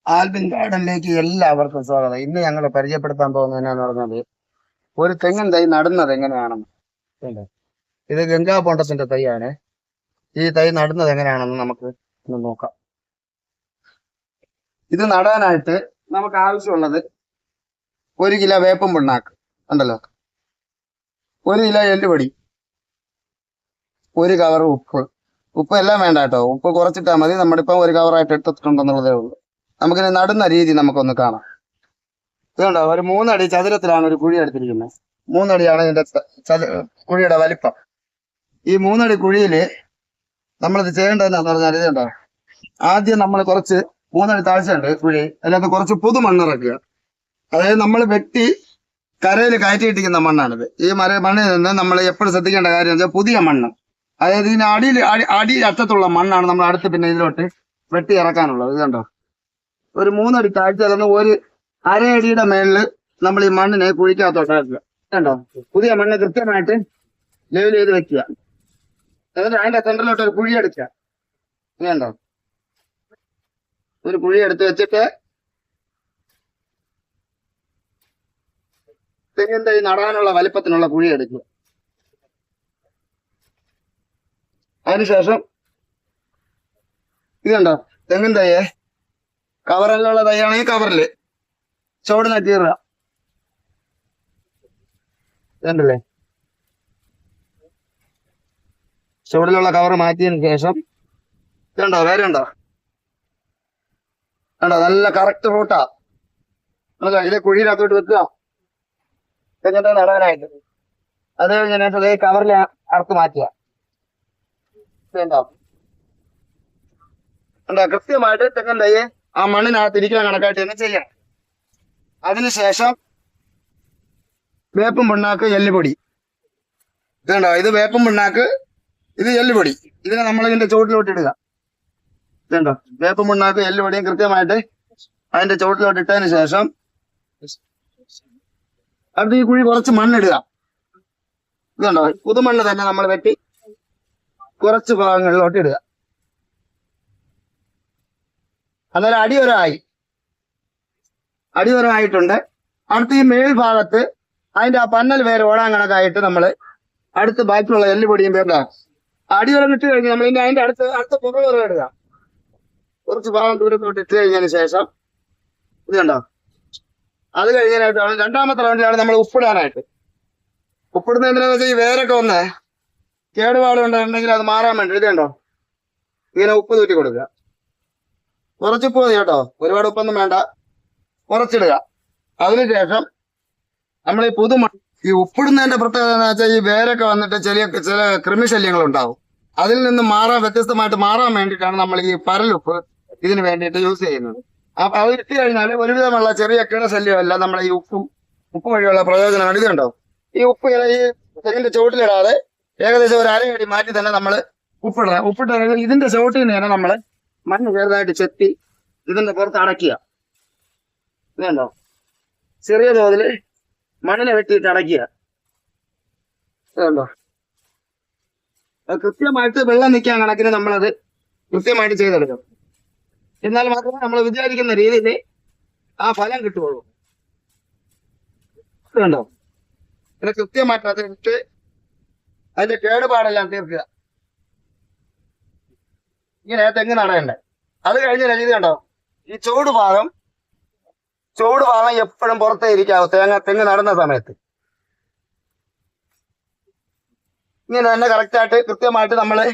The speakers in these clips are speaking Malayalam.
ആൽബിൻ ഗാർഡനിലേക്ക് എല്ലാവർക്കും സ്വാഗതം. ഇന്ന് ഞങ്ങൾ പരിചയപ്പെടുത്താൻ പോകുന്നത് എന്നാന്ന് പറഞ്ഞത് ഒരു തെങ്ങിൻ തൈ നടുന്നത് എങ്ങനെയാണെന്ന്. കണ്ടോ? ഇത് ഗംഗാ പോണ്ടത്തിന്റെ തൈയാണ്. ഈ തൈ നടുന്നത് എങ്ങനെയാണെന്ന് നമുക്ക് ഒന്ന് നോക്കാം. ഇത് നടാനായിട്ട് നമുക്ക് ആവശ്യമുള്ളത് 1 കിലോ വേപ്പും പിണ്ണാക്ക് ഉണ്ടല്ലോ, 1 കിലോ എല്ലുപൊടി, 1 കവർ ഉപ്പ്. ഉപ്പ് എല്ലാം വേണ്ട കേട്ടോ, ഉപ്പ് കുറച്ചിട്ടാൽ മതി. നമ്മളിപ്പം 1 കവറായിട്ട് എടുത്തിട്ടുണ്ടെന്നുള്ളതേ ഉള്ളൂ. നമുക്കിനി നടുന്ന രീതി നമുക്കൊന്ന് കാണാം. ഇതുണ്ടോ, ഒരു 3 അടി ചതുരത്തിലാണ് ഒരു കുഴി എടുത്തിരിക്കുന്നത്. 3 അടിയാണ് ഇതിന്റെ കുഴിയുടെ വലിപ്പം. ഈ 3 അടി കുഴിയിൽ നമ്മളിത് ചെയ്യേണ്ടതെന്ന് പറഞ്ഞാൽ ഇതുണ്ടോ, ആദ്യം നമ്മൾ കുറച്ച് 3 അടി താഴ്ചയുണ്ട് കുഴി, അതിനകത്ത് കുറച്ച് പുതുമണ്ണിറക്കുക. അതായത് നമ്മൾ വെട്ടി കരയിൽ കയറ്റിയിട്ടിരിക്കുന്ന മണ്ണാണിത്. ഈ മണ്ണിൽ നിന്ന് നമ്മൾ എപ്പോഴും ശ്രദ്ധിക്കേണ്ട കാര്യം എന്ന് വെച്ചാൽ പുതിയ മണ്ണ്, അതായത് ഇതിന് അടി അറ്റത്തുള്ള മണ്ണാണ് നമ്മൾ അടുത്ത് പിന്നെ ഇതിലോട്ട് വെട്ടി ഇറക്കാനുള്ളത്. ഇത് കണ്ടോ, ഒരു 3 അടി താഴ്ച അല്ലെങ്കിൽ ഒരു അരയടിയുടെ മേളിൽ നമ്മൾ ഈ മണ്ണിനെ കുഴിക്കകത്തോട്ടാക്കുക. കണ്ടോ, പുതിയ മണ്ണ് കൃത്യമായിട്ട് ലെവൽ ചെയ്ത് വെക്കുക. എന്നിട്ട് അതിന്റെ സെന്ററിലോട്ട് ഒരു കുഴി എടുക്കുക. കണ്ടോ, ഒരു കുഴി എടുത്ത് വെച്ചിട്ട് തെങ്ങിൻ തൈ നടാനുള്ള വലിപ്പത്തിനുള്ള കുഴി എടുക്കുക. അതിനുശേഷം ഇതുണ്ടോ, തെങ്ങിൻ തൈയെ കവറിലുള്ള തൈയാണെങ്കിൽ കവറില് ചോട് നട്ടീറുക. ഇതുണ്ടല്ലേ, ചുവടിലുള്ള കവർ മാറ്റിയതിന് ശേഷം ഇതുണ്ടോ, വേറെ ഉണ്ടോ, കണ്ടോ, നല്ല കറക്റ്റ് റൂട്ടാ. ഇത് കുഴിയിനകത്തോട്ട് വെക്കുക എന്നിട്ട് നടാനായിട്ട്. അത് കഴിഞ്ഞിട്ട് കവറിൽ അറുത്ത് മാറ്റുക. ഇതുണ്ടോ, കൃത്യമായിട്ട് തെങ്ങിൻ തൈ ആ മണ്ണിനകത്ത് ഇരിക്കാൻ കണക്കായിട്ട് തന്നെ ചെയ്യാം. അതിനുശേഷം വേപ്പും പിണ്ണാക്ക്, എല്ലുപൊടി. ഇതുണ്ടോ, ഇത് വേപ്പും പിണ്ണാക്ക്, ഇത് എല്ലുപൊടി. ഇതിനെ നമ്മൾ ഇതിന്റെ ചുവട്ടിലോട്ട് ഇടുക. ഇതുണ്ടോ, വേപ്പും പിണ്ണാക്ക് എല്ലുപൊടിയും കൃത്യമായിട്ട് അതിന്റെ ചുവട്ടിലോട്ട് ഇട്ടതിന് ശേഷം അടുത്ത് ഈ കുഴി കുറച്ച് മണ്ണിടുക. ഇതുണ്ടോ, പുതുമണ്ണ് തന്നെ നമ്മൾ വെട്ടി കുറച്ച് ഭാഗങ്ങളിലോട്ട് ഇടുക. അന്നേരം അടിയൊരായിട്ടുണ്ട്. അടുത്ത് ഈ മേൽഭാഗത്ത് അതിന്റെ ആ പന്നൽ വേര് ഓടാൻ കണക്കായിട്ട് നമ്മൾ അടുത്ത് ബാക്കിയുള്ള എല്ലുപൊടിയും വേണ്ട അടിയോരം ഇട്ട് കഴിഞ്ഞ് നമ്മൾ ഇനി അതിന്റെ അടുത്ത പുറകെ ഇടുക. കുറച്ച് ഭാഗം ദൂരത്തോട്ട് ഇട്ട് കഴിഞ്ഞതിന് ശേഷം ഇത് കണ്ടോ, അത് കഴിഞ്ഞതിനായിട്ടാണ് രണ്ടാമത്തെ റൗണ്ടിലാണ് നമ്മൾ ഉപ്പിടാനായിട്ട്. ഉപ്പിടുന്ന എന്തിനാന്ന് വെച്ചാൽ ഈ വേരൊക്കെ ഒന്ന് കേടുപാടുണ്ടെങ്കിൽ അത് മാറാൻ വേണ്ടി. ഇത് കണ്ടോ, ഇങ്ങനെ ഉപ്പ് തൂറ്റി കൊടുക്കുക. കുറച്ചുപ്പ് മതി കേട്ടോ, ഒരുപാട് ഉപ്പൊന്നും വേണ്ട, കുറച്ചിടുക. അതിനുശേഷം നമ്മൾ ഈ ഉപ്പിടുന്നതിന്റെ പ്രത്യേകത എന്ന് വെച്ചാൽ ഈ വേരൊക്കെ വന്നിട്ട് ചില കൃമിശല്യങ്ങൾ ഉണ്ടാവും. അതിൽ നിന്ന് വ്യത്യസ്തമായിട്ട് മാറാൻ വേണ്ടിയിട്ടാണ് നമ്മൾ ഈ പരലുപ്പ് ഇതിന് വേണ്ടിയിട്ട് യൂസ് ചെയ്യുന്നത്. അപ്പൊ അത് ഇട്ട് കഴിഞ്ഞാൽ ഒരുവിധമുള്ള ചെറിയ കീടശല്യമല്ല നമ്മൾ ഈ ഉപ്പ് വഴിയുള്ള പ്രയോജനമാണ്. ഇതുണ്ടോ, ഈ ഉപ്പ് ഇങ്ങനെ ഈ തെങ്ങിന്റെ ചുവട്ടിലിടാതെ ഏകദേശം ഒരു അരയടി മാറ്റി തന്നെ നമ്മൾ ഉപ്പിടണം. ഉപ്പിട്ട് ഇതിന്റെ ചുവട്ടിൽ നിന്ന് തന്നെ നമ്മൾ മണ്ണ് ചെറുതായിട്ട് ചെത്തി ഇതിന്റെ പുറത്ത് അടയ്ക്കുക. ഇതുണ്ടോ, ചെറിയ തോതിൽ മണ്ണിനെ വെട്ടിയിട്ട് അടയ്ക്കുക. ഇതുണ്ടോ, കൃത്യമായിട്ട് വെള്ളം നിൽക്കാൻ കണക്കിന് നമ്മളത് കൃത്യമായിട്ട് ചെയ്തെടുക്കണം. എന്നാൽ മാത്രമേ നമ്മൾ വിചാരിക്കുന്ന രീതിയിൽ ആ ഫലം കിട്ടുകയുള്ളൂ. ഇതുണ്ടോ, പിന്നെ കൃത്യമായിട്ട് അതിട്ട് അതിന്റെ കേടുപാടെല്ലാം തീർക്കുക. ഇങ്ങനെ തെങ്ങ് നടയണ്ടേ. അത് കഴിഞ്ഞ രീതി കണ്ടോ, ഈ ചൂട് ഭാഗം എപ്പോഴും പുറത്തേ ഇരിക്കാവൂ തെങ്ങ് നടുന്ന സമയത്ത്. ഇങ്ങനെ തന്നെ കറക്റ്റായിട്ട് കൃത്യമായിട്ട് നമ്മള്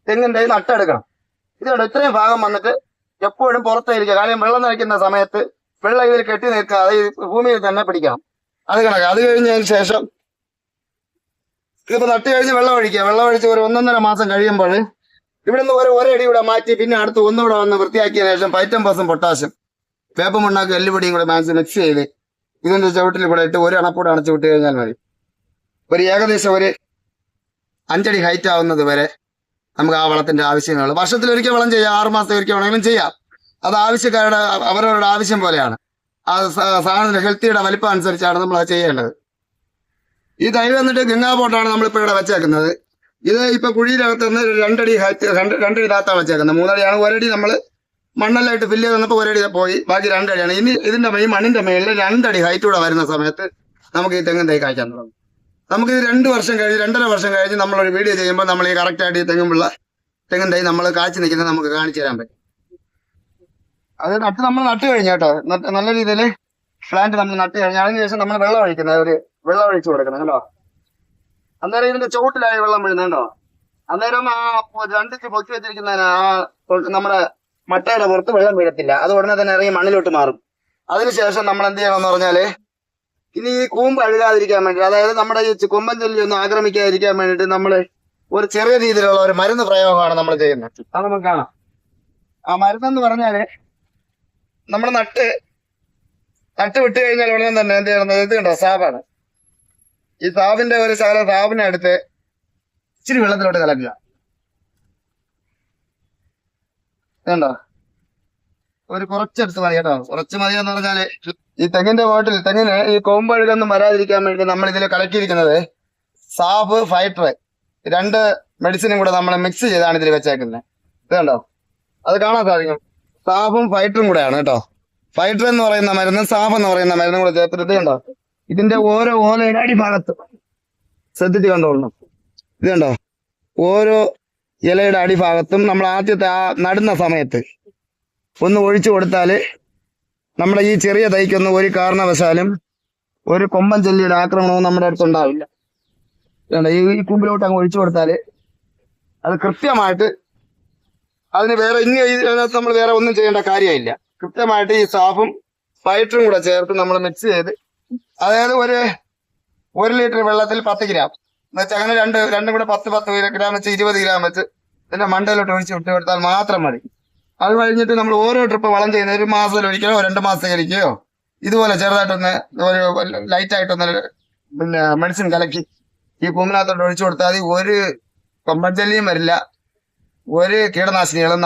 തെങ്ങിന്റെ നട്ടെടുക്കണം. ഇത് കണ്ടോ, ഇത്രയും ഭാഗം വന്നിട്ട് എപ്പോഴും പുറത്തേ ഇരിക്കുക. കാരണം വെള്ളം നനയ്ക്കുന്ന സമയത്ത് വെള്ളം ഇതിൽ കെട്ടി നിൽക്കാതെ ഈ ഭൂമിയിൽ തന്നെ പിടിക്കണം. അത് കണക്ക്. അത് കഴിഞ്ഞതിന് ശേഷം ഇതിപ്പോ നട്ട് കഴിഞ്ഞ് വെള്ളം ഒഴിച്ച് ഒരു 1.5 മാസം കഴിയുമ്പോൾ ഇവിടുന്ന് ഒരടി ഇവിടെ മാറ്റി പിന്നെ അടുത്ത് ഒന്നുകൂടെ വന്ന് വൃത്തിയാക്കിയ ശേഷം പൈറ്റംപോസും പൊട്ടാസ്യം വേപ്പം മണ്ണാക്കി എല്ലുപൊടിയും കൂടെ മിക്സ് ചെയ്ത് ഇതിന്റെ ചവിട്ടിൽ കൂടെ ഇട്ട് ഒരു അണപ്പോടെ അണച്ചു വിട്ട് കഴിഞ്ഞാൽ മതി. ഏകദേശം ഒരു 5 അടി ഹൈറ്റ് ആവുന്നത് വരെ നമുക്ക് ആ വളത്തിന്റെ ആവശ്യങ്ങളുള്ളൂ. വർഷത്തിലൊരിക്കൽ വളം ചെയ്യാം, 6 മാസത്തെ ഒരിക്കൽ വേണമെങ്കിലും ചെയ്യാം. അത് ആവശ്യക്കാരുടെ അവരവരുടെ ആവശ്യം പോലെയാണ്. ആ സാധനത്തിന്റെ ഹെൽത്തിയുടെ വലിപ്പം അനുസരിച്ചാണ് നമ്മൾ അത് ചെയ്യേണ്ടത്. ഈ തൈ വന്നിട്ട് ഗംഗാ പോട്ടാണ് നമ്മളിപ്പോൾ ഇവിടെ വെച്ചേക്കുന്നത്. ഇത് ഇപ്പൊ കുഴിയിനകത്ത് നിന്ന് 2 അടി ഹൈറ്റ് 2 അടി താത്താണ് വെച്ചേക്കുന്നത്. 3 അടിയാണ്. 1 അടി നമ്മൾ മണ്ണെല്ലായിട്ട് ഫില്ല് ചെയ്ത് വന്നപ്പോൾ ഒരടി പോയി, ബാക്കി 2 അടിയാണ്. ഇനി ഇതിന്റെ ഈ മണ്ണിന്റെ മേളിൽ 2 അടി ഹൈറ്റ് കൂടെ വരുന്ന സമയത്ത് നമുക്ക് ഈ തെങ്ങും തൈ കായ്ക്കാൻ തുടങ്ങും. നമുക്ക് ഇത് 2 വർഷം കഴിഞ്ഞ് 2.5 വർഷം കഴിഞ്ഞ് നമ്മളൊരു വീഡിയോ ചെയ്യുമ്പോൾ നമ്മൾ ഈ കറക്റ്റായിട്ട് ഈ തെങ്ങും തൈ നമ്മൾ കാഴ്ച നിൽക്കുന്നത് നമുക്ക് കാണിച്ചു തരാൻ പറ്റും. അത് നമ്മൾ നട്ട് കഴിഞ്ഞ കേട്ടോ, നല്ല രീതിയിൽ പ്ലാന്റ് നമ്മൾ നട്ട് കഴിഞ്ഞാൽ അതിനുശേഷം നമ്മൾ വെള്ളം ഒഴിച്ചു കൊടുക്കണം കേട്ടോ. അന്നേരം ഇതിന്റെ ചുവട്ടിലായി വെള്ളം വീഴുന്നുണ്ടോ, അന്നേരം ആ 2 ഇഞ്ച് പൊക്കി വെച്ചിരിക്കുന്നതിന് നമ്മുടെ മട്ടയുടെ പുറത്ത് വെള്ളം വീഴത്തില്ല, അത് ഉടനെ തന്നെ ഇറങ്ങി മണ്ണിലോട്ട് മാറും. അതിനുശേഷം നമ്മൾ എന്ത് ചെയ്യണമെന്ന് പറഞ്ഞാല്, ഇനി ഈ കൂമ്പ് അഴുകാതിരിക്കാൻ വേണ്ടി, അതായത് നമ്മുടെ ഈ കൊമ്പൻ ചെല്ലി ഒന്നും ആക്രമിക്കാതിരിക്കാൻ വേണ്ടിയിട്ട് നമ്മൾ ഒരു ചെറിയ രീതിയിലുള്ള ഒരു മരുന്ന് പ്രയോഗമാണ് നമ്മൾ ചെയ്യുന്നത്. അത് നമുക്ക് കാണാം. ആ മരുന്നെന്ന് പറഞ്ഞാല് നമ്മൾ നട്ട് വിട്ട് കഴിഞ്ഞാൽ ഉടനെ തന്നെ എന്ത് ചെയ്യണം, ഇത് കണ്ടോ സാബാണ്. ഈ സാബിന്റെ ഒരു ശകല സാബിനെ എടുത്ത് ഇച്ചിരി വെള്ളത്തിലോട്ട് കലക്കുക. കണ്ടോ, ഒരു കുറച്ചെടുത്ത് മതി കേട്ടോ, കുറച്ച് മതി എന്ന് പറഞ്ഞാല് ഈ തെങ്ങിന് ഈ കൊമ്പഴുകൊന്നും വരാതിരിക്കാൻ വേണ്ടി നമ്മൾ ഇതിൽ കലക്കിയിരിക്കുന്നത് സാബ് ഫൈറ്റർ 2 മെഡിസിനും കൂടെ നമ്മൾ മിക്സ് ചെയ്താണ് ഇതിൽ വെച്ചേക്കുന്നത്. ഇത് കണ്ടോ, അത് കാണാൻ സാധിക്കും. സാബും ഫൈറ്ററും കൂടെയാണ് കേട്ടോ. ഫൈറ്റർ എന്ന് പറയുന്ന മരുന്ന് സാബ് എന്ന് പറയുന്ന മരുന്നും കൂടെ ചേർത്തിട്ട് ഇത് കണ്ടോ, ഇതിന്റെ ഓരോ ഓലയുടെ അടിഭാഗത്തും ശ്രദ്ധിച്ച് കണ്ടോളണം. ഇത് കണ്ടോ, ഓരോ ഇലയുടെ അടിഭാഗത്തും നമ്മൾ ആദ്യത്തെ ആ നടുന്ന സമയത്ത് ഒന്ന് ഒഴിച്ചു കൊടുത്താല് നമ്മുടെ ഈ ചെറിയ തൈക്കൊന്നും ഒരു കാരണവശാലും ഒരു കൊമ്പൻ ചെല്ലിയുടെ ആക്രമണവും നമ്മുടെ അടുത്തുണ്ടാവില്ല. ഈ കൂമ്പിലോട്ട് അങ്ങ് ഒഴിച്ചു കൊടുത്താല് അത് കൃത്യമായിട്ട് അതിന് വേറെ ഇനി ഇതിനകത്ത് നമ്മൾ വേറെ ഒന്നും ചെയ്യേണ്ട കാര്യമില്ല. കൃത്യമായിട്ട് ഈ സാഫും ഫൈറ്ററും കൂടെ ചേർത്ത് നമ്മൾ മിക്സ് ചെയ്ത്, അതായത് ഒരു ലിറ്റർ വെള്ളത്തിൽ 10 ഗ്രാം എന്നുവെച്ചാൽ അങ്ങനെ രണ്ടും കൂടെ 10 ഗ്രാം വെച്ച് 20 ഗ്രാം വെച്ച് ഇതിന്റെ മണ്ടയിലോട്ട് ഒഴിച്ച് വിട്ട് കൊടുത്താൽ മാത്രം മതി. അത് കഴിഞ്ഞിട്ട് നമ്മൾ ഓരോ ട്രിപ്പ് വളം ചെയ്യുന്ന 1 മാസത്തിലൊരിക്കലോ 2 മാസത്തിലൊരിക്കലോ ഇതുപോലെ ചെറുതായിട്ടൊന്ന് ഒരു ലൈറ്റായിട്ടൊന്ന് പിന്നെ മെഡിസിൻ കലക്കി ഈ കൂമ്പിനകത്തോട്ട് ഒഴിച്ചു കൊടുത്താൽ ഒരു കൊമ്പൻചെല്ലിയും വരില്ല, ഒരു കീടനാശിനികളും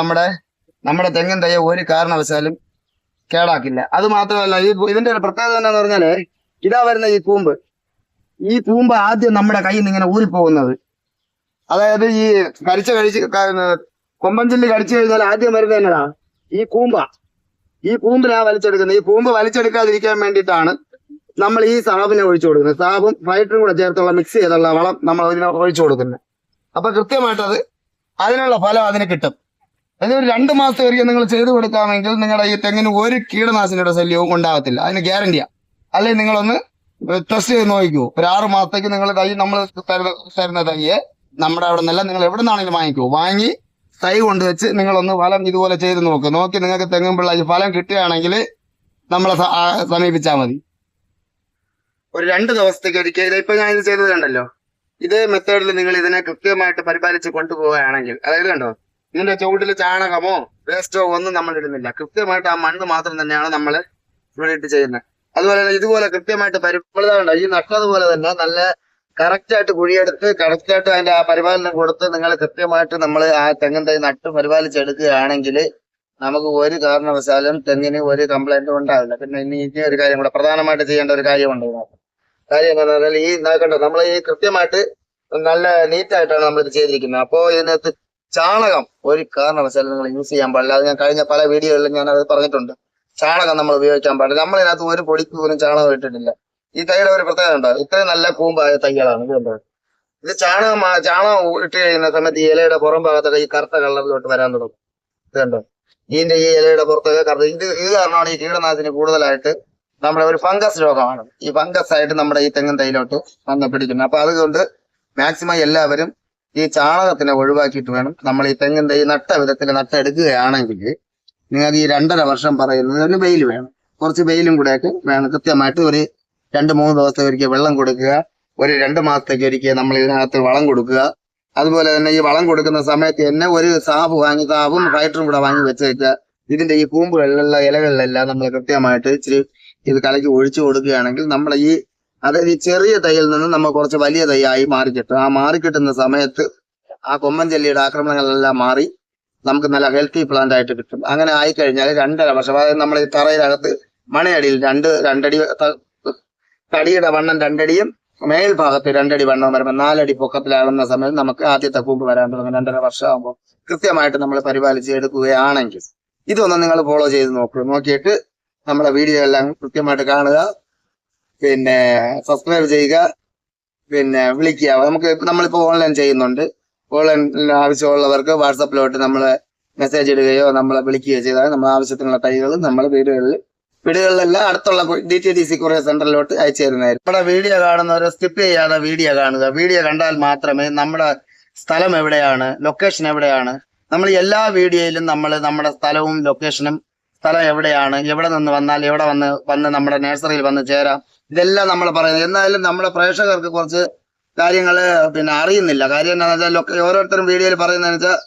നമ്മുടെ തെങ്ങിൻ തൈയെ ഒരു കാരണവശാലും കേടാക്കില്ല. അത് മാത്രമല്ല, ഇതിന്റെ ഒരു പ്രത്യേകത എന്താന്ന് പറഞ്ഞാല്, ഇതാ വരുന്ന ഈ കൂമ്പ് ആദ്യം നമ്മുടെ കയ്യിൽ നിന്ന് ഇങ്ങനെ ഊരിപ്പോകുന്നത്. അതായത് ഈ കൊമ്പൻചെല്ലി കടിച്ചു കഴിഞ്ഞാൽ ആദ്യം വരുന്നത് എന്നതാ, ഈ കൂമ്പിനാ വലിച്ചെടുക്കുന്നത്. ഈ കൂമ്പ് വലിച്ചെടുക്കാതിരിക്കാൻ വേണ്ടിയിട്ടാണ് നമ്മൾ ഈ സാബിനെ ഒഴിച്ചു കൊടുക്കുന്നത്. സാബും ഫൈറ്ററും കൂടെ ചേർത്തുള്ള മിക്സ് ചെയ്തുള്ള വളം നമ്മൾ അതിനെ ഒഴിച്ചു കൊടുക്കുന്നത്. അപ്പൊ കൃത്യമായിട്ട് അതിനുള്ള ഫലം അതിന് കിട്ടും. അതൊരു 2 മാസത്തെ വരെയും നിങ്ങൾ ചെയ്തു കൊടുക്കാമെങ്കിൽ നിങ്ങളുടെ ഈ തെങ്ങിന് ഒരു കീടനാശിനിയുടെ ശല്യവും ഉണ്ടാകത്തില്ല, അതിന് ഗ്യാരണ്ടിയാ. അല്ലെങ്കിൽ നിങ്ങളൊന്ന് ടെസ്റ്റ് ചെയ്ത് നോക്കൂ. ഒരു 6 മാസത്തേക്ക് നിങ്ങൾ നമ്മൾ തരുന്ന തൈയെ നമ്മുടെ അവിടെ നിന്നല്ല, നിങ്ങൾ എവിടെ നിന്നാണെങ്കിലും വാങ്ങി തൈ കൊണ്ടുവച്ച് നിങ്ങളൊന്ന് ഫലം ഇതുപോലെ ചെയ്ത് നോക്കി നിങ്ങൾക്ക് തെങ്ങും പിള്ളേർ ഫലം കിട്ടുകയാണെങ്കിൽ നമ്മളെ സമീപിച്ചാൽ മതി. ഒരു 2 ദിവസത്തേക്ക് ഒരിക്കൽ ഇപ്പൊ ഞാൻ ഇത് ചെയ്തത് കണ്ടല്ലോ, ഇതേ മെത്തേഡിൽ നിങ്ങൾ ഇതിനെ കൃത്യമായിട്ട് പരിപാലിച്ച് കൊണ്ടുപോവുകയാണെങ്കിൽ, അതായത് കണ്ടോ, ഇതിന്റെ ചുവട്ടിൽ ചാണകമോ വേസ്റ്റോ ഒന്നും നമ്മൾ ഇടുന്നില്ല. കൃത്യമായിട്ട് ആ മണ്ണ് മാത്രം തന്നെയാണ് നമ്മൾ ഇവിടെ ഇട്ട് ചെയ്യുന്നത്. അതുപോലെ തന്നെ ഇതുപോലെ കൃത്യമായിട്ട് പരിപാലനം ഈ നട്ടതുപോലെ തന്നെ നല്ല കറക്റ്റായിട്ട് കുഴിയെടുത്ത് കറക്റ്റായിട്ട് അതിന്റെ ആ പരിപാലനം കൊടുത്ത് നിങ്ങൾ കൃത്യമായിട്ട് നമ്മൾ ആ തെങ്ങിൻ തൈ നട്ട് പരിപാലിച്ചെടുക്കുകയാണെങ്കിൽ നമുക്ക് ഒരു കാരണവശാലും തെങ്ങിന് ഒരു കംപ്ലൈന്റും ഉണ്ടാവില്ല. പിന്നെ ഇനി ഒരു കാര്യം കൂടെ പ്രധാനമായിട്ട് ചെയ്യേണ്ട ഒരു കാര്യമുണ്ട്. കാര്യം എന്താണെന്ന് പറഞ്ഞാൽ ഈ കണ്ടോ, നമ്മൾ ഈ കൃത്യമായിട്ട് നല്ല നീറ്റായിട്ടാണ് നമ്മൾ ഇത് ചെയ്തിരിക്കുന്നത്. അപ്പോൾ ഇതിനകത്ത് ചാണകം ഒരു കാരണവശാലും നിങ്ങൾ യൂസ് ചെയ്യാൻ പാടില്ല. അത് ഞാൻ കഴിഞ്ഞ പല വീഡിയോകളിലും ഞാൻ അത് പറഞ്ഞിട്ടുണ്ട്. ചാണകം നമ്മൾ ഉപയോഗിക്കാൻ പാടില്ല. നമ്മൾ ഇതിനകത്ത് ഒരു പൊടിക്ക് പോലും ചാണകം ഇട്ടിട്ടില്ല. ഈ തൈയുടെ ഒരു പ്രത്യേകത ഉണ്ട്, ഇത്രയും നല്ല കൂമ്പായ തൈകളാണ് ഇത്. ഇത് ചാണകം ഇട്ട് കഴിയുന്ന സമയത്ത് ഈ ഇലയുടെ പുറം ഭാഗത്തൊക്കെ ഈ കറുത്ത കളറിലോട്ട് വരാൻ തുടങ്ങും. ഇത് കണ്ടോ, ഇതിന്റെ ഈ ഇലയുടെ പുറത്തൊക്കെ കറുത്ത ഇത് കാരണമാണ് ഈ കീടനാശിനി കൂടുതലായിട്ട് നമ്മുടെ ഒരു ഫംഗസ് രോഗമാണ്. ഈ ഫംഗസ് ആയിട്ട് നമ്മുടെ ഈ തെങ്ങിൻ തൈയിലോട്ട് വന്ന് പിടിക്കുന്നത്. അപ്പൊ അതുകൊണ്ട് മാക്സിമം എല്ലാവരും ഈ ചാണകത്തിനെ ഒഴിവാക്കിയിട്ട് വേണം നമ്മൾ ഈ തെങ്ങിൻ തൈ നട്ട വിധത്തിൽ നട്ടെടുക്കുകയാണെങ്കിൽ നിങ്ങൾക്ക് ഈ 2.5 വർഷം പറയുന്നത് വെയിൽ വേണം, കുറച്ച് വെയിലും കൂടെയൊക്കെ വേണം. കൃത്യമായിട്ട് ഒരു 2-3 ദിവസത്തേക്ക് ഒരിക്കൽ വെള്ളം കൊടുക്കുക, ഒരു 2 മാസത്തേക്ക് ഒരിക്കൽ നമ്മൾ ഇതിനകത്ത് വളം കൊടുക്കുക. അതുപോലെ തന്നെ ഈ വളം കൊടുക്കുന്ന സമയത്ത് തന്നെ ഒരു സാബും ഫൈറ്ററും കൂടെ വാങ്ങി വെച്ചേക്കുക. ഇതിന്റെ ഈ കൂമ്പുകളിലുള്ള ഇലകളിലെല്ലാം നമ്മൾ കൃത്യമായിട്ട് ഇച്ചിരി ഇത് കലക്കി ഒഴിച്ചു കൊടുക്കുകയാണെങ്കിൽ നമ്മൾ അതായത് ഈ ചെറിയ തൈയിൽ നിന്ന് നമ്മൾ കുറച്ച് വലിയ തൈയായി മാറിക്കിട്ടും. ആ മാറിക്കിട്ടുന്ന സമയത്ത് ആ കൊമ്പൻ ചെല്ലിയുടെ ആക്രമണങ്ങളെല്ലാം മാറി നമുക്ക് നല്ല ഹെൽത്തി പ്ലാന്റ് ആയിട്ട് കിട്ടും. അങ്ങനെ ആയിക്കഴിഞ്ഞാൽ 2.5 വർഷം, അതായത് നമ്മൾ ഈ തറയിലകത്ത് മണിയടിയിൽ 2 അടി തടിയുടെ വണ്ണം 2 അടിയും മേൽഭാഗത്ത് 2 അടി വണ്ണവും വരുമ്പോൾ 4 അടി പൊക്കത്തിലാകുന്ന സമയത്ത് നമുക്ക് ആദ്യത്തെ കൂമ്പ് വരാൻ തുടങ്ങും. 2.5 വർഷം ആകുമ്പോൾ കൃത്യമായിട്ട് നമ്മൾ പരിപാലിച്ച് എടുക്കുകയാണെങ്കിൽ ഇതൊന്ന് നിങ്ങൾ ഫോളോ ചെയ്ത് നോക്കിയിട്ട് നമ്മുടെ വീഡിയോ എല്ലാം കൃത്യമായിട്ട് കാണുക, പിന്നെ സബ്സ്ക്രൈബ് ചെയ്യുക, പിന്നെ വിളിക്കുക. നമ്മളിപ്പോൾ ഓൺലൈൻ ചെയ്യുന്നുണ്ട്. ഓൺലൈനിൽ ആവശ്യമുള്ളവർക്ക് വാട്സപ്പിലോട്ട് നമ്മൾ മെസ്സേജ് ഇടുകയോ നമ്മളെ വിളിക്കുകയോ ചെയ്താൽ നമ്മൾ ആവശ്യത്തിനുള്ള തൈകൾ നമ്മൾ വീടുകളിലെല്ലാം അടുത്തുള്ള DTDC കൊറിയർ സെന്ററിലോട്ട് അയച്ചു തരുന്നതായിരിക്കും. നമ്മുടെ വീഡിയോ കാണുന്നവർ സ്കിപ്പ് ചെയ്യാതെ വീഡിയോ കാണുക. വീഡിയോ കണ്ടാൽ മാത്രമേ നമ്മുടെ സ്ഥലം എവിടെയാണ്, ലൊക്കേഷൻ എവിടെയാണ്, നമ്മൾ എല്ലാ വീഡിയോയിലും നമ്മുടെ സ്ഥലവും ലൊക്കേഷനും, സ്ഥലം എവിടെയാണ്, എവിടെ നിന്ന് വന്നാൽ എവിടെ വന്ന് നമ്മുടെ നഴ്സറിയിൽ വന്ന് ചേരാം, ഇതെല്ലാം നമ്മൾ പറയുന്നത്. എന്നാലും നമ്മുടെ പ്രേക്ഷകർക്ക് കുറച്ച് കാര്യങ്ങൾ പിന്നെ അറിയുന്നില്ല. കാര്യം എന്താണെന്ന് വെച്ചാൽ ഓരോരുത്തരും വീഡിയോയിൽ പറയുന്നതെന്ന് വെച്ചാൽ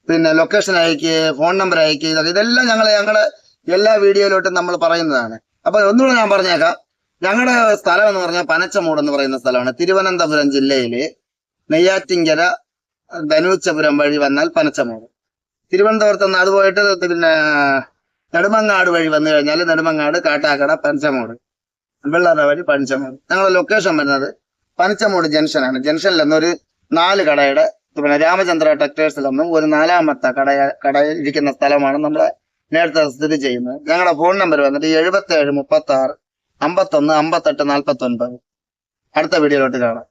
പിന്നെ ലൊക്കേഷൻ അയക്കുക, ഫോൺ നമ്പർ അയക്കുക, ഇതെല്ലാം ഞങ്ങളുടെ എല്ലാ വീഡിയോയിലോട്ടും നമ്മൾ പറയുന്നതാണ്. അപ്പൊ ഒന്നുകൂടെ ഞാൻ പറഞ്ഞേക്കാം, ഞങ്ങളുടെ സ്ഥലം എന്ന് പറഞ്ഞാൽ പനച്ചമൂട് എന്ന് പറയുന്ന സ്ഥലമാണ്. തിരുവനന്തപുരം ജില്ലയില് നെയ്യാറ്റിങ്കര ധനൂച്ചപുരം വഴി വന്നാൽ പനച്ചമൂട്. തിരുവനന്തപുരത്ത് നിന്ന് അത് പോയിട്ട് പിന്നെ നെടുമങ്ങാട് വഴി വന്നു കഴിഞ്ഞാൽ നെടുമങ്ങാട്, കാട്ടാക്കട, പനച്ചമൂട്, വെള്ളറ വഴി പനച്ചമൂട്. ഞങ്ങളുടെ ലൊക്കേഷൻ വരുന്നത് പനച്ചമൂട് ജംഗ്ഷനാണ്. ജംഗ്ഷനിൽ നിന്നൊരു 4 കടയുടെ പിന്നെ രാമചന്ദ്ര ടെക്സ്റ്റൈൽസിലൊന്നും ഒരു 4ാമത്തെ കട ഇരിക്കുന്ന സ്ഥലമാണ് നമ്മുടെ നേരത്തെ സ്ഥിതി ചെയ്യുന്നത്. ഞങ്ങളുടെ ഫോൺ നമ്പർ വന്നിട്ട് 77 36 51 58 49. അടുത്ത വീഡിയോയിലോട്ട് കാണാം.